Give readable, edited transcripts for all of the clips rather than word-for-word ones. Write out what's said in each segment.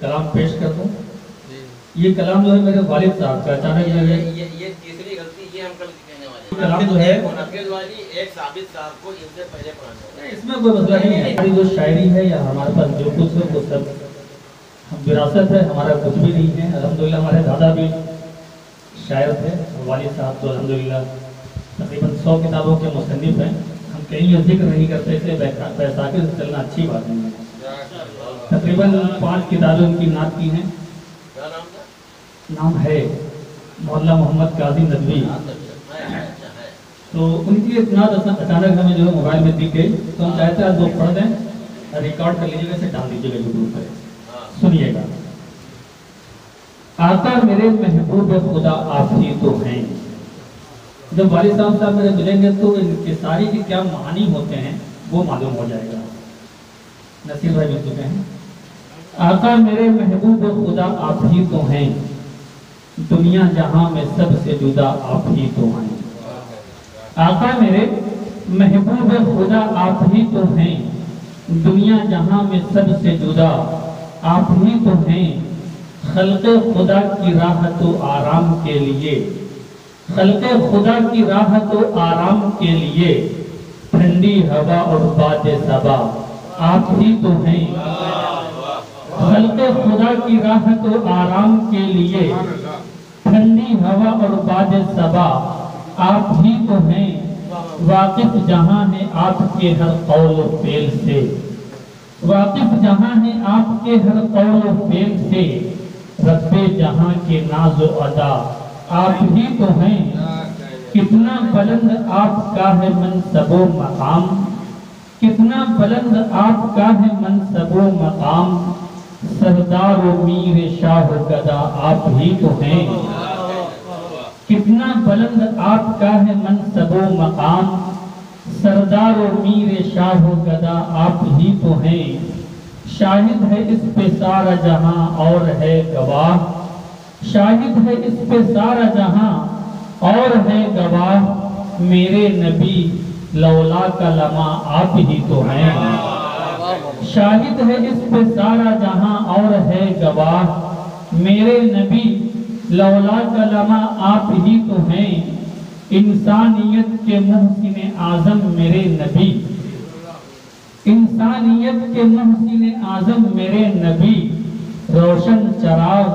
کلام پیش کر دوں. یہ کلام جو ہے میرے والد صاحب کا اچانک جو ہے یہ تیسری غلطی یہ ہم کل کہنے والے ہیں. کلام جو ہے منعقد والی ایک ثابت صاحب کو ان سے پہلے پڑھانا ہے. اس میں کوئی مسئلہ نہیں ہے. ہماری جو شاعری ہے یا ہمارے پاس جو کچھ ہے وہ سب وراثت ہے, ہمارا کچھ بھی نہیں ہے. الحمدللہ ہمارے دادا بھی شاعر تھے, والد صاحب تو الحمدللہ تقریباً 100 کتابوں کے مصنف ہیں. ہم کہیں یہ ذکر نہیں کرتے تھے, بیساکھی سے چلنا اچھی بات نہیں ہے. تقریباً 5 کتابیں ان کی نعت کی ہیں. کیا نام تھا؟ نام ہے مولانا محمد قاضی ندوی. تو ان کی ایک نعت اچانک ہمیں جو ہے موبائل میں دکھ گئی, تو ہم چاہتے ہیں وہ پڑھ دیں, ریکارڈ کر لیجیے گا, اسے ڈال دیجیے گا یوٹیوب پہ. سنیے گا. آقا میرے محبوب خدا آپ ہی تو ہیں. جب والد صاحب میرے ملیں گے تو ان کے ساری کے کیا معنی ہوتے ہیں وہ معلوم ہو جائے گا. نصیر بھائی مل چکے ہیں. آقا میرے محبوب خدا آپ ہی تو ہیں, دنیا جہاں میں سب سے جدا آپ ہی تو ہیں. آقا میرے محبوب خدا آپ ہی تو ہیں, دنیا جہاں میں سب سے جدا آپ ہی تو ہیں. خلق خدا کی راحت و آرام کے لیے, خلق خدا کی راحت و آرام کے لیے ٹھنڈی ہوا اور باد صبا آپ ہی تو ہیں. خلق خدا کی راحت و آرام کے لیے ٹھنڈی ہوا اور باد صبا آپ ہی تو ہیں. واقف جہاں ہے آپ کے ہر قول و فعل سے, واقف جہاں ہے آپ کے ہر قول و فعل سے, رب جہاں کے ناز و ادا آپ ہی تو ہیں. کتنا بلند آپ کا ہے منصب و مقام, کتنا بلند آپ کا ہے منصب و مقام, سردار و میر شاہ و گدا آپ ہی تو ہیں. کتنا بلند آپ کا ہے منصب و مقام, سردار و میر شاہ و گدا آپ ہی تو ہیں. شاہد ہے اس پہ سارا جہاں اور ہے گواہ, شاہد ہے اس پہ سارا جہاں اور ہے گواہ, میرے نبی لولا کا لمحہ آپ ہی تو ہیں. شاہد ہے اس پہ سارا جہاں اور ہے گواہ, میرے نبی لولا کا لمحہ آپ ہی تو ہیں. انسانیت کے محسن اعظم میرے نبی, انسانیت کے محسن اعظم میرے نبی, روشن چراغ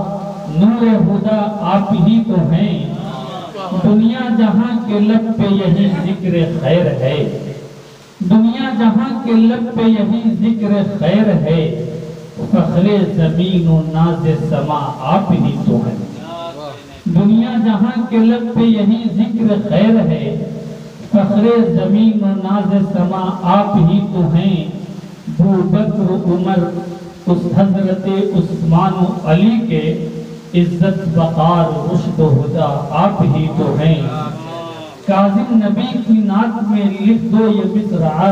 نور خدا آپ ہی تو ہیں. دنیا جہاں کے لب پہ یہی ذکر خیر ہے, دنیا جہاں کے لب پہ یہی ذکر خیر ہے, فخر زمین و ناز سما آپ ہی تو ہیں. دنیا جہاں کے لب پہ یہی ذکر خیر ہے, فخر زمین و ناز سما آپ ہی تو ہیں. ابو بکر عمر اس حضرت عثمان و علی کے عزت وقار رشد و ہدا آپ ہی تو ہیں. کاظم نبی کی نعت میں لکھ دو یہ مصرعہ,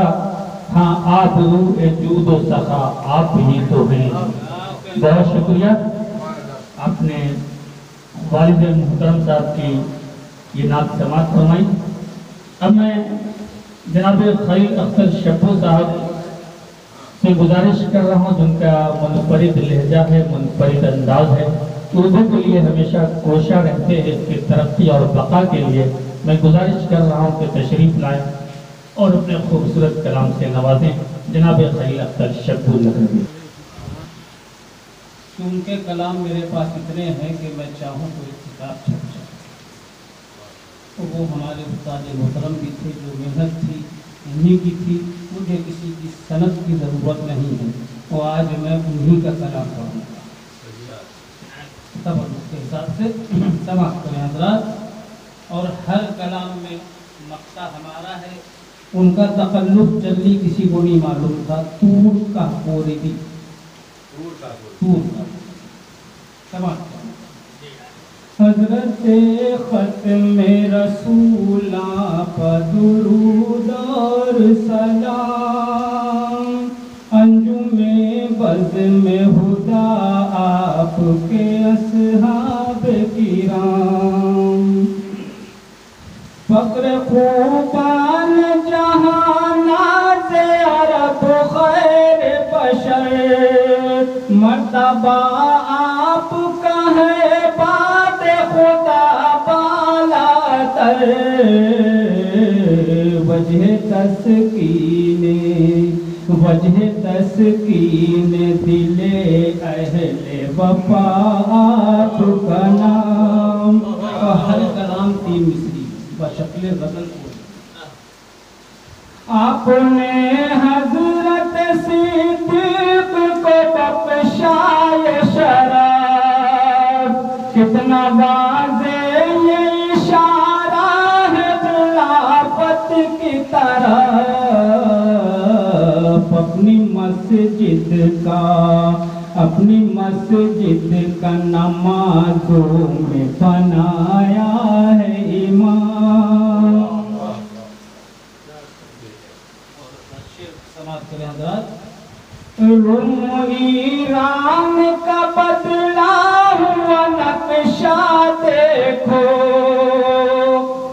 ہاں آبرو جود و سخا آپ ہی تو ہیں. بہت شکریہ. آپ نے والد محترم صاحب کی یہ نعت سماعت فرمائی. اب میں جناب خلیل اختر شبو صاحب سے گزارش کر رہا ہوں, جن کا منفرد لہجہ ہے, منفرد انداز ہے, اردو کے لیے ہمیشہ کوشاں رہتے ہیں اس کی ترقی اور بقا کے لیے. میں گزارش کر رہا ہوں کہ تشریف لائیں اور اپنے خوبصورت کلام سے نوازیں. جناب خلیل اختر شبو لکھنوی. کیونکہ کلام میرے پاس اتنے ہیں کہ میں چاہوں تو ایک کتاب چھپ جائے. وہ ہمارے استاد محترم بھی تھے, جو محنت تھی انہی کی تھی, مجھے کسی کی سند کی ضرورت نہیں ہے. وہ آج میں انہی کا کلام پڑھوں گا. تب اس کے حساب سے سماعت کریں حضرات. اور ہر کلام میں مقطع ہمارا ہے, ان کا تقلب جلدی کسی کو نہیں معلوم تھا. تور کا کوردی, تور کا سماعت کریں. حضرت ختم رسول آپ درود اور سلام, انجم بزم ہدا آپ کے اصحاب کرام, فقر خوبان جہاں ناز عرب خیر بشر, مرتا با آپ کا ہے بات خدا بالا تر وجہ تسکین دل اہل وفا آپ کا نام. ہر کلام 3 مصری بشکل غزل کو. آپ نے حضرت صدیق کو بخشائے شرف کتنا واضح یہ اشارہ ہے خلافت کی طرف. اپنی مسجد کا نمازوں میں بنایا ہے امام. روم ایران کا بدلا ہوا نقشہ دیکھو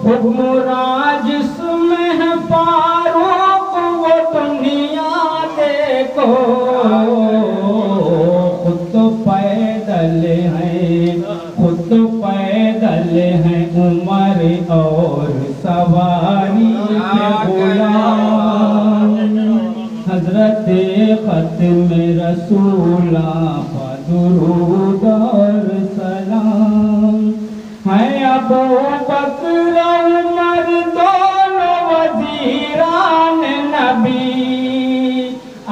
حکمراں جس میں ہے فاروق وہ دنیا دیکھو. خود تو پیدل ہیں عمر اور سواری کے غلام. حضرت ختم رسول پر درود اور سلام. ہے ابو بکر عمر دونوں وزیران نبی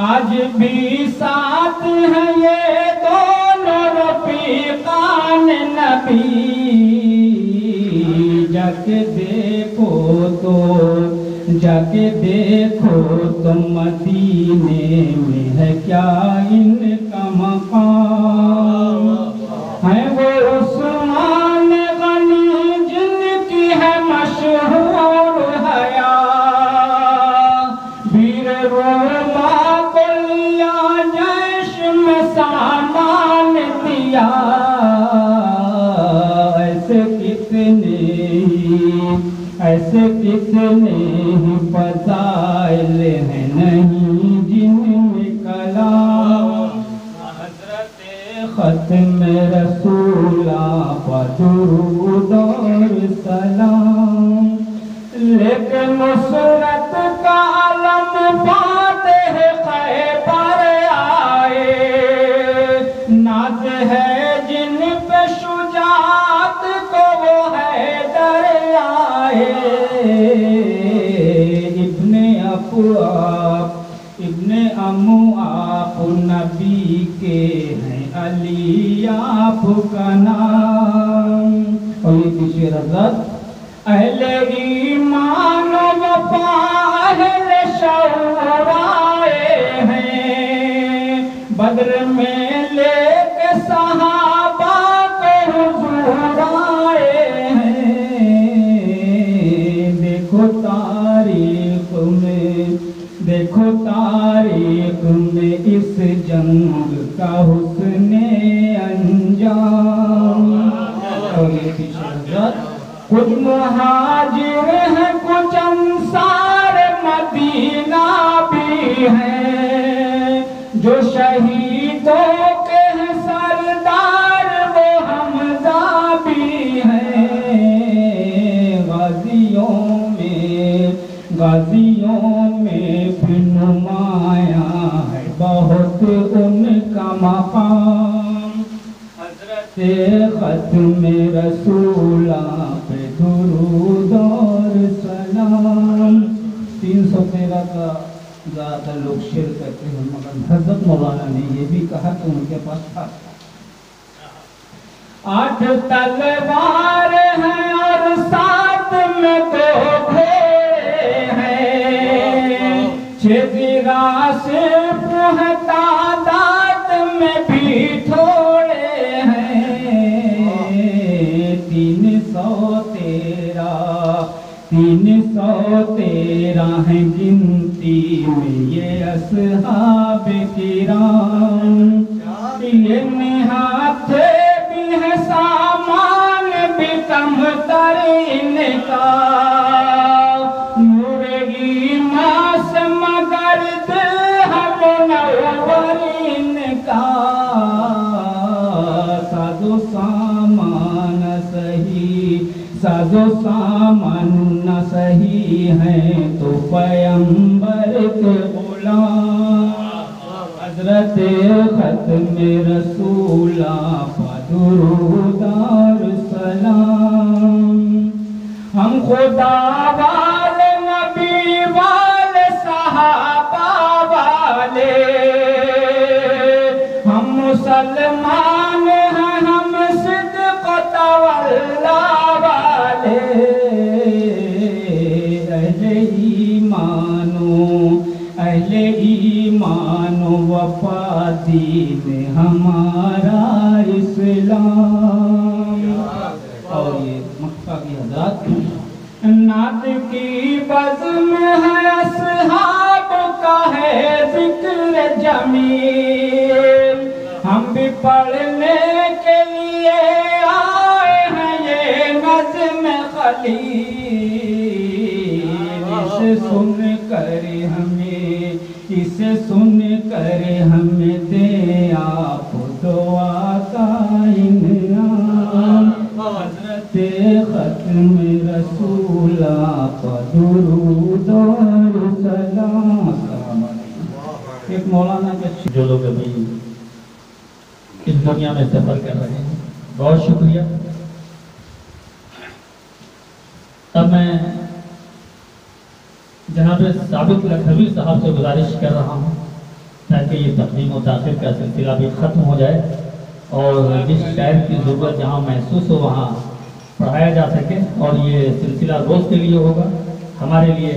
آج بھی ساتھ ہیں یہ دونوں رفیقان نبی. جا کے دیکھو تو مدینے میں ہے کیا ان کا مقام. ہے وہ عثمان غنی جن کی ہے مشہور حیات ویر روما کو لیا جیش میں سامان دیا. ایسے کتنے ہی فضائل ہیں نہیں جن میں کلام. حضرت ختم رسول پر درود اور سلام. لیکن نصرت کا علم فاتح خیبر آئے ناز ہے جن پہ شجاعت کو وہ حیدر آئے. ابن امو آپ نبی کے ہیں علی آپ کا نام. اور یہ پیچھے حضرت اہل ایمان و وفا اہل شعور آئے ہیں بدر میں لے کے صحابہ کو حضور آئے ہیں. دیکھو تاریخ میں اس جنگ کا حسن انجام. اور یہ پیچھے حضرت کچھ مہاجر ہیں کچھ انصار مدینہ بھی ہیں جو شہیدوں کے ہیں سردار وہ حمزہ بھی ہیں. غازیوں میں بھی نمایاں ہے بہت ان کا مقام. حضرت ختم رسول پہ درود اور سلام. 313 کا زیادہ لوگ شعر کرتے ہیں مگر حضرت مولانا نے یہ بھی کہا کہ ان کے پاس تھا. 8 تلوار ہیں اور 7 میں 2 گھوڑے ہیں. 6 ذرا صرف ہے تعداد میں بھی تھوڑے ہیں. 313 ہیں گنتی میں یہ اصحاب کرام. یہ نہاتے بھی ہے سامان بھی کم ترین کا نور ایمان سے مگر دل ہے منورین کا. साजो सामान न सही हैं तो पैगंबर के गुलाम हजरत खत्म रसूला दुरूदार सलाम हम खुदा वाले नबी वाले सहाबा वाले हम मुसलमान हैं हम सिद्क़ तवल्ला वाले अहले ईमानो वफा दीन हमारा इस्लाम। और ये मक्का की हज़रात नात की बज़्म है अस्हाब का है ज़िक्र जमील हम भी पढ़ने के लिए आए हैं ये नज़्म खलील इसे सुन कर हमें दे आप दुआ का इनाम हज़रत ख़त्म रसूल आप दुरूद और सलाम। एक मौलाना के जो लोग अभी इस दुनिया में सफ़र कर रहे हैं बहुत शुक्रिया। अब मैं जनाब साबित लखनवी साहब से गुजारिश कर रहा हूँ ताकि ये तक़दीम और ताख़ीर का सिलसिला भी ख़त्म हो जाए और जिस शायर की ज़रूरत जहाँ महसूस हो वहाँ पढ़ाया जा सके और ये सिलसिला रोज़ के लिए होगा। हमारे लिए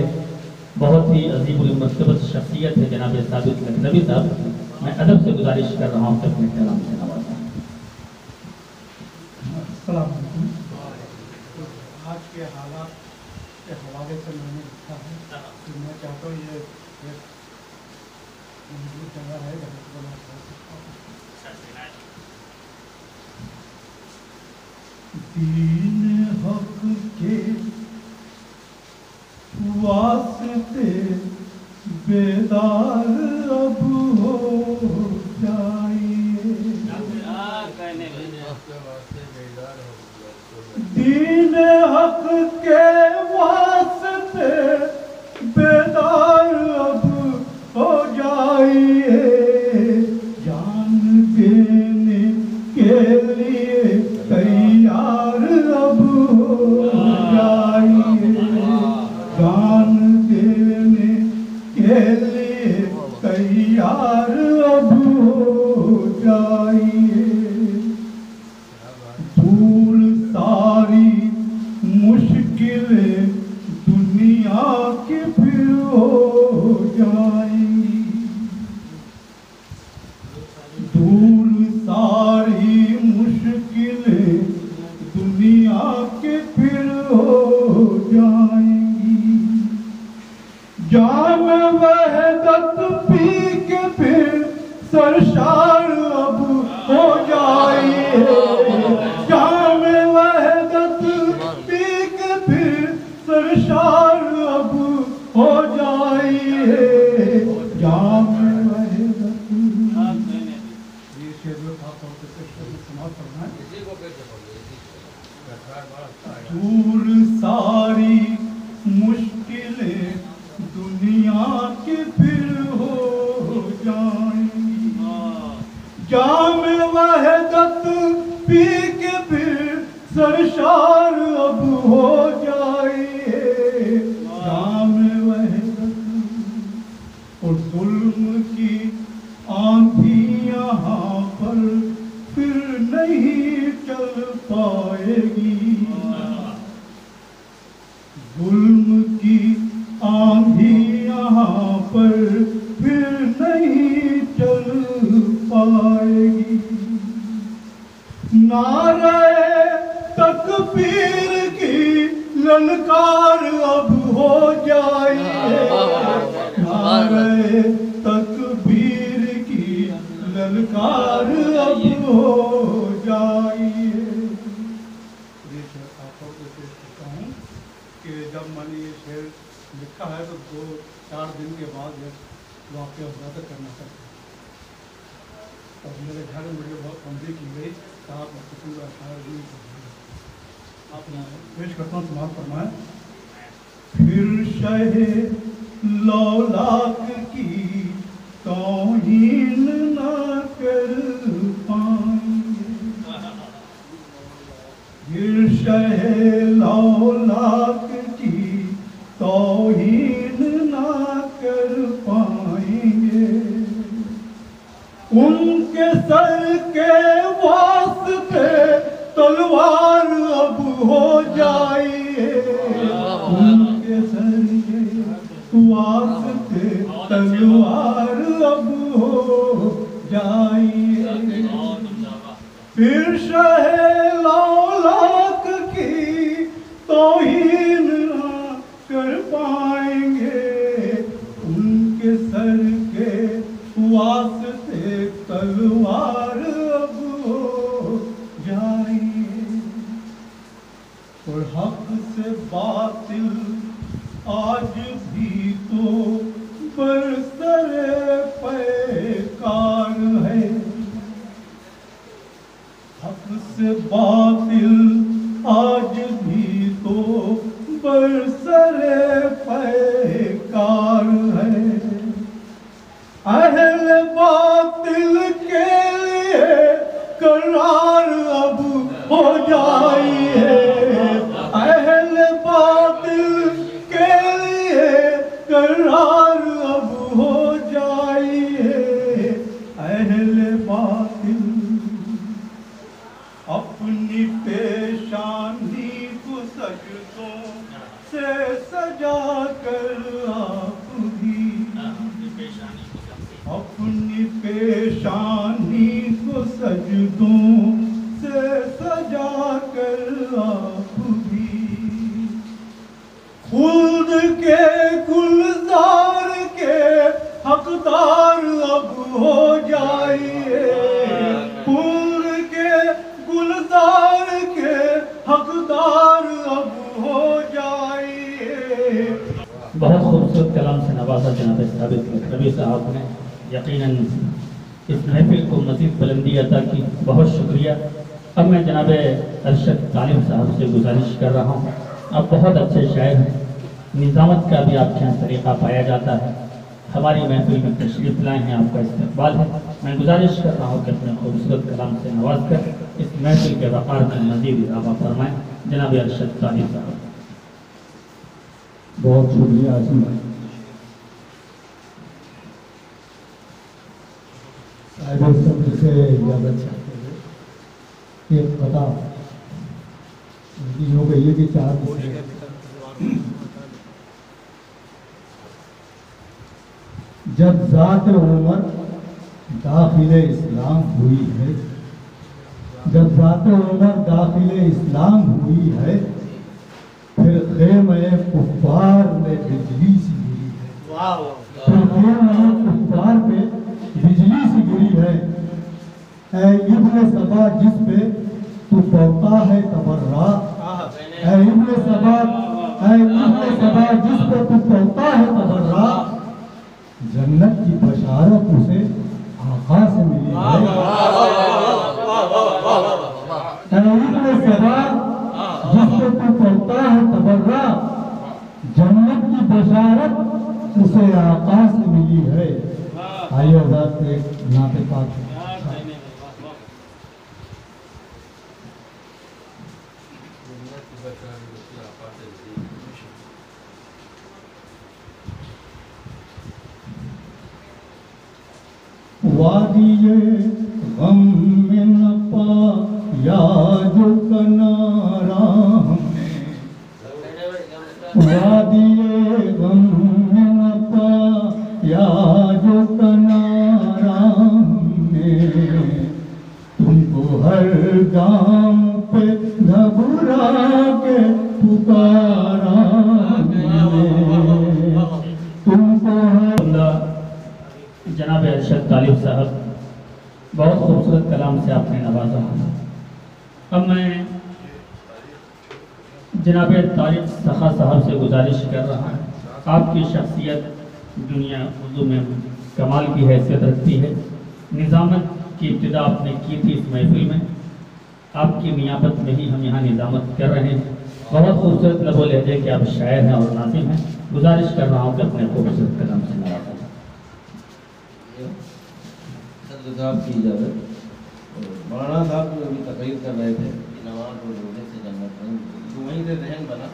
बहुत ही अजीब मर्तबत शख्सियत है जनाब साबित लखनवी साहब। मैं अदब से गुजारिश कर रहा हूँ कि अपने कलाम से नवाज़ें। अस्सलाम वालेकुम। आज के हालात के हवाले से मैंने लिखा है कि मैं चाहता हूँ ये एक मजबूत जगह है जहाँ पर मैं पढ़ सकता हूँ। दीन हक के वास्ते बेदार अब हो जाइए दीन हक के वास्ते बेदार अब हो जाइए जान देने के लिए तैयार अब हो जाइए जान देने के लिए तैयार अब हो जाइए दूर सारी मुश्किलें दुनिया की फिर हो जाएंगी दूर सारी मुश्किलें दुनिया के फिर हो जाएंगी जाम वहदत पी के फिर सरशार अब हो जाइए जाम वहदत पी के फिर सरशार अब हो जाइए जाम वहदत ये शेर जो था समाप्त करना है। दूर सारी मुश्किलें दुनिया की फिर हो जाएंगी जाम वहदत पी के फिर सरशार अब हो जाइए जाम वहदत और जुल्म की आंधी यहाँ पर फिर नहीं चल पाएगी जुल्म की आंधी यहाँ पर फिर नहीं चल पाएगी नारे तकबीर की ललकार अब हो जाइए नारे तकबीर की ललकार अब हो जाइए। कि जब मैंने ये शेर लिखा है तो 2-4 दिन के बाद ये वाक़या उजागर करना चाहता हूँ और मेरे घर में मुझे बहुत तंबीह की गई कि आप शायर नहीं कर पेश करता हूँ, समाप्त फरमाएं। फिर शहे लौलाक की तौहीन ना कर पाएंगे, फिर शहे लौलाक की तौहीन ना कर पाएंगे। उनके सर के वास्ते तलवार अब हो जाइए, उनके सर के वास्ते तलवार अब हो जाइए। फिर शहे लौलाक की तौहीन ना कर पाएंगे, उनके सर के वास्ते तलवार अब हो जाइए। और हक से बातिल आज भी तो बरसरे पैकार है, हक से बातिल आज भी तो बरसरे पैकार है। अहले बातिल के लिए करार अब हो जाइए, अहले बातिल के लिए करार अब हो जाइए। अहले बातिल अपनी पेशानी को सजदों से सजा कर आप भी, अपनी पेशानी को सजदों से सजा कर आप भी, खुद के गुलजार के हकदार अब हो जाइए, खुद के गुलजार के हकदार अब हो जाइए। बहुत खूबसूरत कलाम से नवाजा जनाब साबित रबी साहब ने, यकीनन इस महफिल को मज़ीद बुलंदी अता की, बहुत शुक्रिया। अब मैं जनाब अरशद तालिब साहब से गुजारिश कर रहा हूँ, आप बहुत अच्छे शायर हैं, निज़ामत का भी आपके यहाँ तरीक़ा पाया जाता है, हमारी महफिल में तशरीफ़ लाए हैं, आपका इस्तकबाल है। मैं गुजारिश कर रहा हूँ कि अपने खूबसूरत कलाम से नवाज कर इस महफिल के वक़ार में मज़ीद इज़ाफ़ा फरमाएँ। जनाब अरशद तालिब साहब। बहुत शुक्रिया आसिम भाई। साहिब सब्र से इजाज़त चाहते हुए एक कथा हो गई है कि 4 जब ज़ात उमर दाखिले इस्लाम हुई है, जब ज़ात उमर दाखिले इस्लाम हुई है, फिर खेमे कुफ्फार में बिजली सी गिरी है, फिर खेमे कुफ्फार पे बिजली सी गिरी है। ऐ इब्न सबा जिस पे तू पौता है तबर्रा, ऐ इब्न सबा जिस पे तू पौता है तबर्रा, जन्नत की बशारत उसे आका से मिली है। ऐ इब्न सबा जिस पे तू पौता है तबर्रा, जन्नत की बशारत उसे आका से मिली है। आइए हज़रात एक नाते पाक वादिये गम में न पाया जो कनारा हमने, वादिये गम में न पाया जो कनारा हमने, तुमको हर गाम पे घबरा के पुकारा हमने, तुमको हर। जनाब अरशद तालिब साहब, बहुत खूबसूरत कलाम से आपने नवाजा। अब मैं जनाब तारिक सखा साहब से गुजारिश कर रहा हूँ, आपकी शख्सियत दुनिया उर्दू में कमाल की हैसियत रखती है। निज़ामत की इब्तिदा आपने की थी इस महफिल में, आपकी मियाबत में ही हम यहाँ निज़ामत कर रहे हैं। बहुत खूबसूरत लबो लहजे के आप शायर हैं और नाज़िम हैं। गुजारिश कर रहा हूँ कि अपने खूबसूरत कलम से नवाजें। सदर साहब की इजाज़त। मौलाना साहब जो अभी तकरीर कर रहे थे कि नमाज और रोज़े से जन्नत नहीं मिलेगी, तो वहीं से जहन बना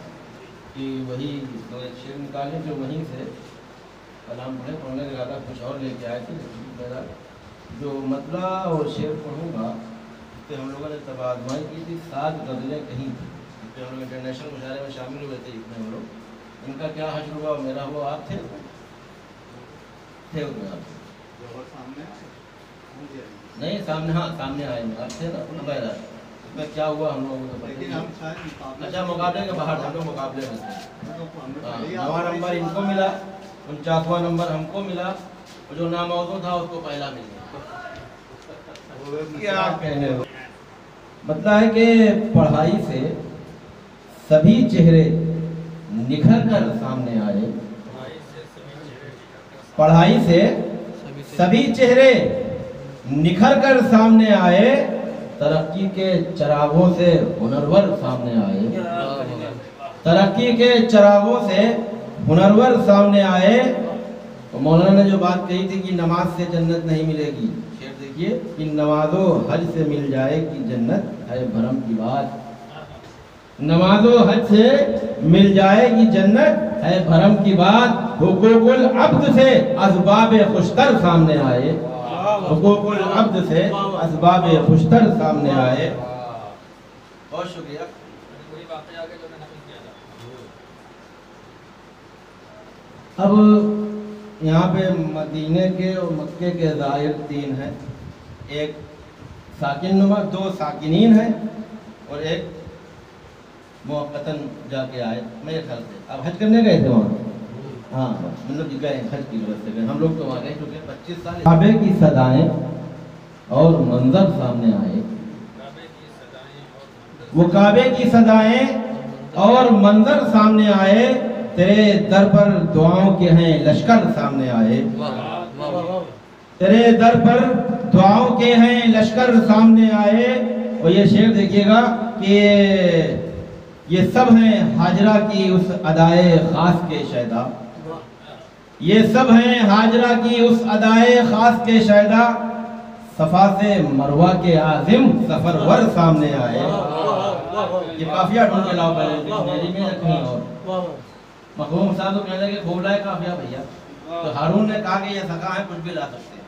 कि वही तो एक शेर निकाले जो वहीं से कलाम पढ़ने के इरादा कुछ और लेके आए थे, लेकिन मेरा जो मतला और शेर पढ़ूँगा तो हम लोगों ने तब आजमाई की थी 7 गज़लें कहीं थी, तो हम लोग इंटरनेशनल मुशायरे में शामिल हुए थे इतने हम लोग। इनका क्या हश्र हुआ मेरा हुआ, आप थे उसमें आप नहीं सामने, हाँ सामने आए आप थे ना बहरा। इसमें क्या हुआ हम लोगों को पता नहीं। अच्छा मुकाबले के बाहर हम लोग मुकाबले में थे। 9वां नंबर इनको मिला, 49वां नंबर हमको मिला, और जो नामौजूद था उसको पहला मिल गया। क्या कहने हो, मतलब है कि पढ़ाई से सभी चेहरे निखर कर सामने आए, पढ़ाई से सभी चेहरे निखर कर सामने आए, तरक्की के चरागों से हुनरवर सामने आए, तरक्की के चरागों से हुनरवर सामने आए। तो मौलाना ने जो बात कही थी कि नमाज से जन्नत नहीं मिलेगी, शेर देखिए कि नमाजो हज से मिल जाएगी जन्नत है भरम की बात, नमाजो हज से मिल जाएगी जन्नत है भरम की बात। हुकूकुल अब्द से असबाब खुशतर सामने आए, हुकूकुल अब्द से असबाब खुशतर सामने आए। बहुत शुक्रिया। अब यहाँ पे मदीने के और मक्के के ज़ाहिर 3 हैं, एक साकिन नुमा, 2 साकिनीन हैं और एक मुअक्कतन जाके आए मेरे ख्याल से। अब हज करने गए थे वहाँ, हाँ मतलब गए हज की वजह से गए हम लोग, तो वहाँ गए चुके 25 साल। काबे की सदाएं और मंजर सामने आए, वो काबे की सदाएं और मंजर सामने आए, तेरे दर पर दुआओं के हैं लश्कर सामने आए, तेरे दर पर दुआओं के हैं लश्कर सामने आए। और ये शेर देखिएगा कि ये सब हैं हाजरा की उस अदाए खास के शैदा, ये सब हैं हाजरा की उस अदाए खास के शैदा, सफा से मरवा के आजिम सफरवर सामने आए। ये काफिया ढूंढ के लाओ पहले डिक्शनरी में या कहीं और। मखदूम साहब तो कहने लगे भोला है काफिया भैया, तो हारून ने कहा कि ये सका है कुछ भी ला सकते हैं।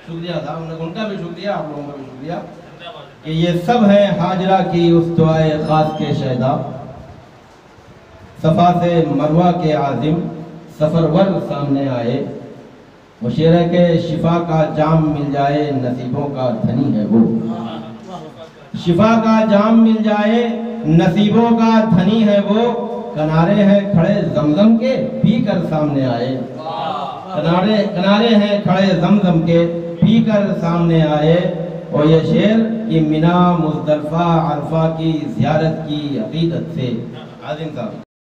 शुक्रिया था उनका भी शुक्रिया, आप लोगों का भी शुक्रिया कि ये सब है हाजरा की उस दुआए खास के शैदा, सफा से मरवा के आजिम सफरवर सामने आए। वो शेर है कि शिफा का जाम मिल जाए नसीबों का धनी है वो, शिफा का जाम मिल जाए नसीबों का धनी है वो, किनारे हैं खड़े जमजम के पी कर सामने आए, किनारे हैं खड़े जमजम के पी कर सामने आए। और ये शेर कि मिना मुज़दलिफ़ा अरफा की ज़ियारत की अक़ीदत से आज़िम साहब।